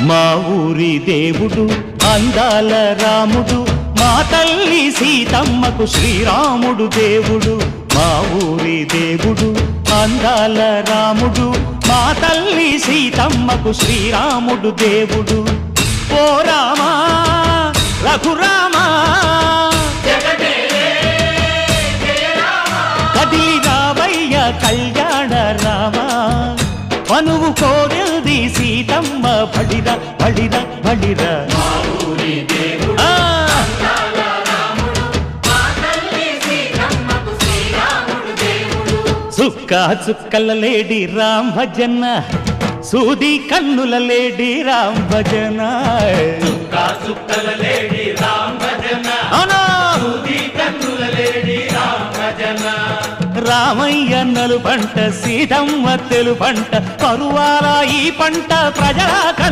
మా ఊరి దేవుడు అందాల రాముడు, మా తల్లి సీతమ్మకు శ్రీరాముడు దేవుడు. మా ఊరి దేవుడు అందాల రాముడు, మా తల్లి సీతమ్మకు శ్రీరాముడు దేవుడు. ఓ రామా రఘురామా కదిలి రావయ్య కళ్యాణ రామా, మనువు కోరింది సీతమ్మ బడిర బడిర బడిర. చుక్క చుక్కల లేడి రామ్ భజన, సూది కన్నుల లేడి రామ్ భజన. చుక్కల లేడి రామ్ భజన, సూది కన్నుల లేడి రామ్ భజన. రామయ్య నలు పంట, సీతమ్మ తెలు పంట, పరువాల ఈ పంట ప్రజల